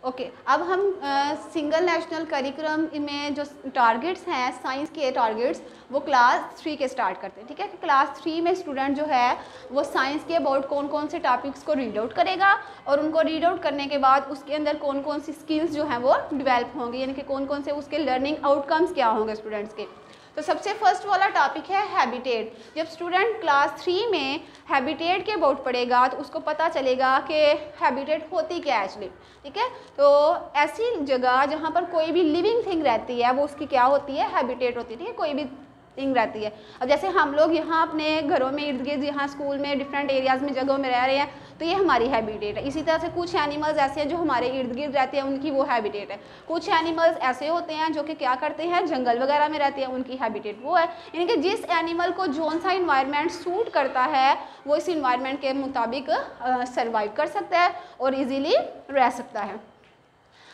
Okay अब हम single national curriculum में जो टारगेट्स हैं साइंस के टारगेट्स वो क्लास 3 के स्टार्ट करते हैं। ठीक है, क्लास 3 में स्टूडेंट जो है वो साइंस के अबाउट कौन कौन से टॉपिक्स को रीड आउट करेगा और उनको रीड आउट करने के बाद उसके अंदर कौन कौन सी स्किल्स जो हैं वो डेवलप होंगी, यानी कि कौन कौन से उसके लर्निंग आउटकम्स क्या होंगे स्टूडेंट्स के। तो सबसे फर्स्ट वाला टॉपिक है हैबिटेट। जब स्टूडेंट क्लास 3 में हैबिटेट के अबाउट पढ़ेगा तो उसको पता चलेगा कि हैबिटेट होती क्या है एक्चुअली। ठीक है, तो ऐसी जगह जहाँ पर कोई भी लिविंग थिंग रहती है वो उसकी क्या होती है, हैबिटेट होती है। ठीक है, कोई भी थिंग रहती है। अब जैसे हम लोग यहाँ अपने घरों में इर्द गिर्द यहाँ स्कूल में डिफरेंट एरियाज़ में जगहों में रह रहे हैं तो ये हमारी हैबिटेट है। इसी तरह से कुछ एनिमल्स ऐसे हैं जो हमारे इर्द गिर्द रहते हैं, उनकी वो हैबिटेट है। कुछ एनिमल्स ऐसे होते हैं जो कि क्या करते हैं, जंगल वगैरह में रहते हैं, उनकी हैबिटेट वो है। यानी कि जिस एनिमल को जौन सा इन्वायरमेंट सूट करता है वो इस इन्वायरमेंट के मुताबिक सर्वाइव कर सकता है और ईजीली रह सकता है।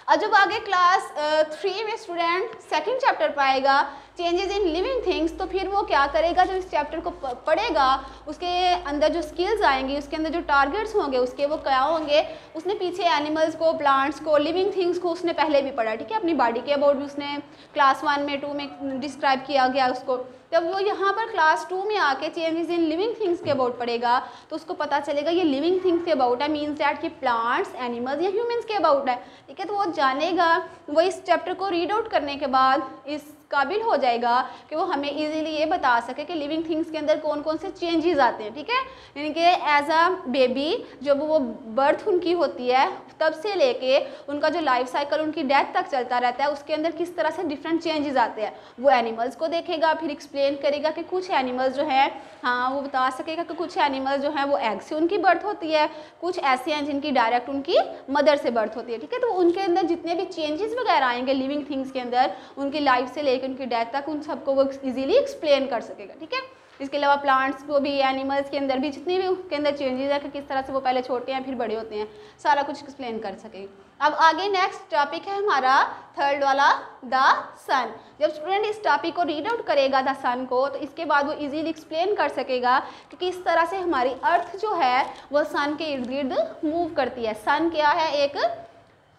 और जब आगे क्लास 3 में स्टूडेंट सेकंड चैप्टर पाएगा चेंजेस इन लिविंग थिंग्स, तो फिर वो क्या करेगा, जब इस चैप्टर को पढ़ेगा उसके अंदर जो स्किल्स आएंगी, उसके अंदर जो टारगेट्स होंगे उसके वो क्या होंगे। उसने पीछे एनिमल्स को, प्लांट्स को, लिविंग थिंग्स को उसने पहले भी पढ़ा। ठीक है, अपनी बॉडी के अबाउट भी उसने क्लास 1 में 2 में डिस्क्राइब किया गया उसको। जब वो यहाँ पर क्लास 2 में आके चेंजेस इन लिविंग थिंग्स के अबाउट पढ़ेगा तो उसको पता चलेगा ये लिविंग थिंग्स के अबाउट है, मीन्स दैट कि प्लांट्स, एनिमल्स या ह्यूमंस के अबाउट है। ठीक है, तो वो जानेगा, वो इस चैप्टर को रीड आउट करने के बाद इस काबिल हो जाएगा कि वो हमें इजीली ये बता सके कि लिविंग थिंग्स के अंदर कौन कौन से चेंजेस आते हैं। ठीक है, यानी कि एज अ बेबी जब वो बर्थ उनकी होती है तब से लेके उनका जो लाइफ साइकिल उनकी डेथ तक चलता रहता है उसके अंदर किस तरह से डिफरेंट चेंजेस आते हैं। वो एनिमल्स को देखेगा, फिर एक्सप्लेन करेगा कि कुछ एनिमल्स जो है, हाँ वो बता सकेगा कि कुछ एनिमल्स जो हैं वो एग से उनकी बर्थ होती है, कुछ ऐसे हैं जिनकी डायरेक्ट उनकी मदर से बर्थ होती है। ठीक है, तो उनके अंदर जितने भी चेंजेस वगैरह आएंगे लिविंग थिंग्स के अंदर उनकी लाइफ से लेकर उनकी डेथ तक, उन सबको वो इजीली एक्सप्लेन कर सकेगा। ठीक है, इसके अलावा प्लांट्स को भी, एनिमल्स के अंदर भी जितने भी उसके अंदर चेंजेस है कि किस तरह से वो पहले छोटे हैं फिर बड़े होते हैं, सारा कुछ एक्सप्लेन कर सकेगा। अब आगे नेक्स्ट टॉपिक है हमारा थर्ड वाला, द सन। जब स्टूडेंट इस टॉपिक को रीड आउट करेगा द सन को तो इसके बाद वो इजीली एक्सप्लेन कर सकेगा कि किस तरह से हमारी अर्थ जो है वो सन के इर्द गिर्द मूव करती है। सन क्या है, एक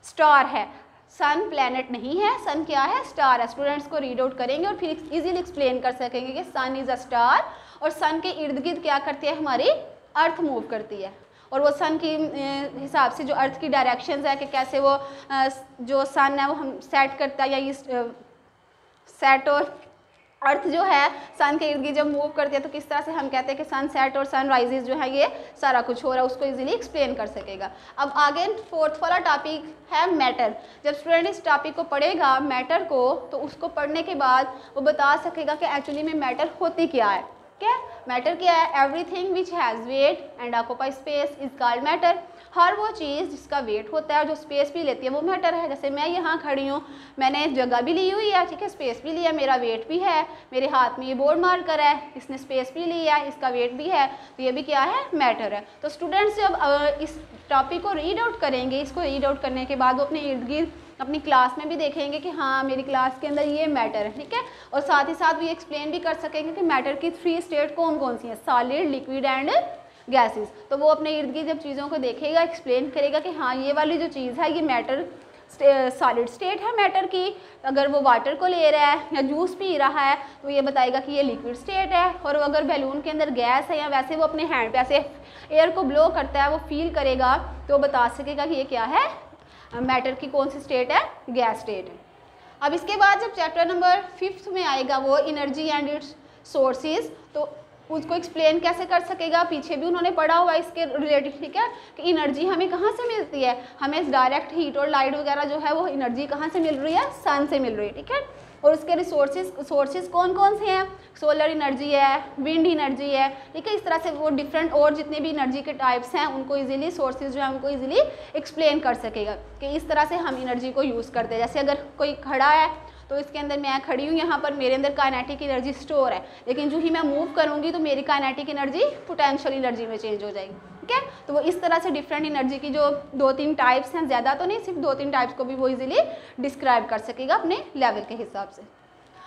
स्टार है, सन प्लैनेट नहीं है, सन क्या है, स्टार है। स्टूडेंट्स को रीड आउट करेंगे और फिर इजीली एक्सप्लेन कर सकेंगे कि सन इज़ अ स्टार और सन के इर्द गिर्द क्या करती है, हमारी अर्थ मूव करती है। और वो सन की हिसाब से जो अर्थ की डायरेक्शंस है कि कैसे वो जो सन है वो हम सेट करता है या ईस्ट सेट, और अर्थ जो है सन के इर्द गिर्द जब मूव करती है तो किस तरह से हम कहते हैं कि सन सेट और सन राइजेस जो है ये सारा कुछ हो रहा है, उसको इजीली एक्सप्लेन कर सकेगा। अब आगे फोर्थ वाला टॉपिक है मैटर। जब स्टूडेंट इस टॉपिक को पढ़ेगा मैटर को तो उसको पढ़ने के बाद वो बता सकेगा कि एक्चुअली में मैटर होती क्या है। क्या मैटर क्या है, everything which has weight and occupy space is called matter. हर वो चीज़ जिसका वेट होता है और जो स्पेस भी लेती है वो मैटर है। जैसे मैं यहाँ खड़ी हूँ, मैंने जगह भी ली हुई है, ठीक है, स्पेस भी लिया, मेरा वेट भी है, मेरे हाथ में ये बोर्ड मार्कर है, इसने स्पेस भी लिया है, इसका वेट भी है, तो ये भी क्या है, मैटर है। तो स्टूडेंट्स जब इस टॉपिक को रीड आउट करेंगे, इसको रीड आउट करने के बाद वो अपने इर्द गिर्द अपनी क्लास में भी देखेंगे कि हाँ मेरी क्लास के अंदर ये मैटर है। ठीक है, और साथ ही साथ ये एक्सप्लेन भी कर सकेंगे कि मैटर की 3 स्टेट कौन कौन सी हैं, सॉलिड, लिक्विड एंड गैसेस। तो वो अपने इर्द गिर्द जब चीज़ों को देखेगा, एक्सप्लेन करेगा कि हाँ ये वाली जो चीज़ है ये मैटर सॉलिड स्टेट है मैटर की। अगर वो वाटर को ले रहा है या जूस पी रहा है तो ये बताएगा कि ये लिक्विड स्टेट है। और अगर बैलून के अंदर गैस है या वैसे वो अपने हैंड पे ऐसे एयर को ब्लो करता है, वो फील करेगा तो वो बता सकेगा कि ये क्या है, मैटर की कौन सी स्टेट है, गैस स्टेट है। अब इसके बाद जब चैप्टर नंबर 5 में आएगा वो एनर्जी एंड इट्स सोर्सेज, तो उसको एक्सप्लेन कैसे कर सकेगा, पीछे भी उन्होंने पढ़ा हुआ है इसके रिलेटेड। ठीक है, कि एनर्जी हमें कहाँ से मिलती है, हमें डायरेक्ट हीट और लाइट वगैरह जो है वो एनर्जी कहाँ से मिल रही है, सन से मिल रही है। ठीक है, और उसके सोर्सेज कौन कौन से हैं, सोलर एनर्जी है, विंड एनर्जी है। ठीक है, इस तरह से वो डिफरेंट और जितने भी एनर्जी के टाइप्स हैं उनको इजीली सोर्सेज जो है उनको इजीली एक्सप्लेन कर सकेगा कि इस तरह से हम एनर्जी को यूज़ करते हैं। जैसे अगर कोई खड़ा है तो इसके अंदर मैं खड़ी हूँ, यहाँ पर मेरे अंदर काइनेटिक एनर्जी स्टोर है, लेकिन जो ही मैं मूव करूँगी तो मेरी काइनेटिक एनर्जी पोटेंशियल एनर्जी में चेंज हो जाएगी। ठीक है, तो वो इस तरह से डिफरेंट एनर्जी की जो 2-3 टाइप्स हैं, ज़्यादा तो नहीं, सिर्फ 2-3 टाइप्स को भी वो इजीली डिस्क्राइब कर सकेगा अपने लेवल के हिसाब से।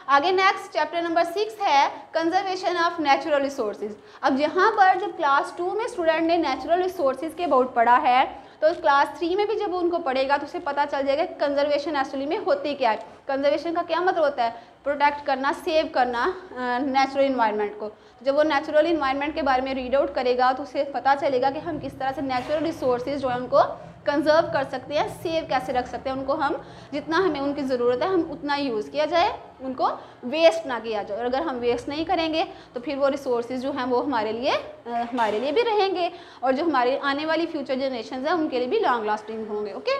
आगे नेक्स्ट चैप्टर नंबर 6 है कंजर्वेशन ऑफ नेचुरल रिसोर्सेज। अब यहाँ पर जब क्लास 2 में स्टूडेंट ने नेचुरल रिसोर्सेज के अबाउट पढ़ा है तो क्लास 3 में भी जब वो उनको पढ़ेगा तो उसे पता चल जाएगा कंजर्वेशन एक्चुअली में होती क्या है। कंजर्वेशन का क्या मतलब होता है, प्रोटेक्ट करना, सेव करना नेचुरल इन्वायरमेंट को। जब वो नेचुरल इन्वायरमेंट के बारे में रीड आउट करेगा तो उसे पता चलेगा कि हम किस तरह से नेचुरल रिसोर्सेज जो है उनको कंजर्व कर सकते हैं, सेव कैसे रख सकते हैं उनको, हम जितना हमें उनकी ज़रूरत है हम उतना यूज़ किया जाए, उनको वेस्ट ना किया जाए। और अगर हम वेस्ट नहीं करेंगे तो फिर वो रिसोर्सेज जो हैं वो हमारे लिए भी रहेंगे और जो हमारी आने वाली फ्यूचर जनरेशन है उनके लिए भी लॉन्ग लास्टिंग होंगे। ओके,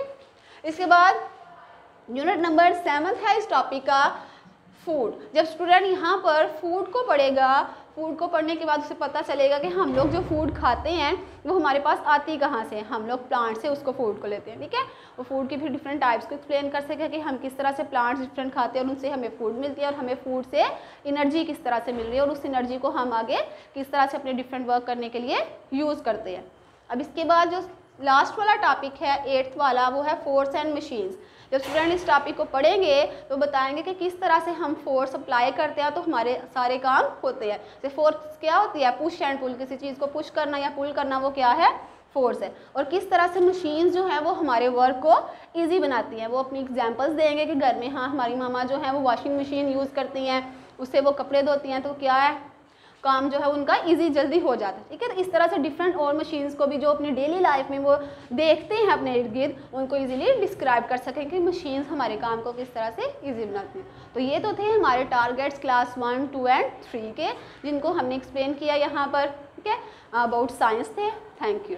इसके बाद यूनिट नंबर 7 है इस टॉपिक का फूड। जब स्टूडेंट यहाँ पर फूड को पढ़ेगा, फूड को पढ़ने के बाद उसे पता चलेगा कि हम लोग जो फूड खाते हैं वो हमारे पास आती कहाँ से, हम लोग प्लांट से उसको फूड को लेते हैं। ठीक है, वो फूड की फिर डिफरेंट टाइप्स को एक्सप्लेन कर सके कि हम किस तरह से प्लांट्स डिफरेंट खाते हैं और उनसे हमें फूड मिलती है और हमें फूड से एनर्जी किस तरह से मिल रही है और उस एनर्जी को हम आगे किस तरह से अपने डिफरेंट वर्क करने के लिए यूज़ करते हैं। अब इसके बाद जो लास्ट वाला टॉपिक है 8th वाला, वो है फोर्स एंड मशीन्स। जब स्टूडेंट इस टॉपिक को पढ़ेंगे तो बताएंगे कि किस तरह से हम फोर्स अप्लाई करते हैं तो हमारे सारे काम होते हैं। जैसे फोर्स क्या होती है, पुश एंड पुल, किसी चीज़ को पुश करना या पुल करना वो क्या है, फोर्स है। और किस तरह से मशीन्स जो हैं वो हमारे वर्क को ईजी बनाती हैं, वो अपनी एग्जांपल्स देंगे कि घर में हाँ हमारी मामा जो है वो वॉशिंग मशीन यूज़ करती हैं, उससे वो कपड़े धोती हैं, तो क्या है काम जो है उनका इजी जल्दी हो जाता है। ठीक है, तो इस तरह से डिफरेंट और मशीन्स को भी जो अपनी डेली लाइफ में वो देखते हैं अपने इर्द गिर्द, उनको इजीली डिस्क्राइब कर सकें कि मशीन्स हमारे काम को किस तरह से इजी बनाती हैं। तो ये तो थे हमारे टारगेट्स क्लास 1, 2 एंड 3 के, जिनको हमने एक्सप्लेन किया यहाँ पर। ठीक है, अबाउट साइंस थे। Thank you.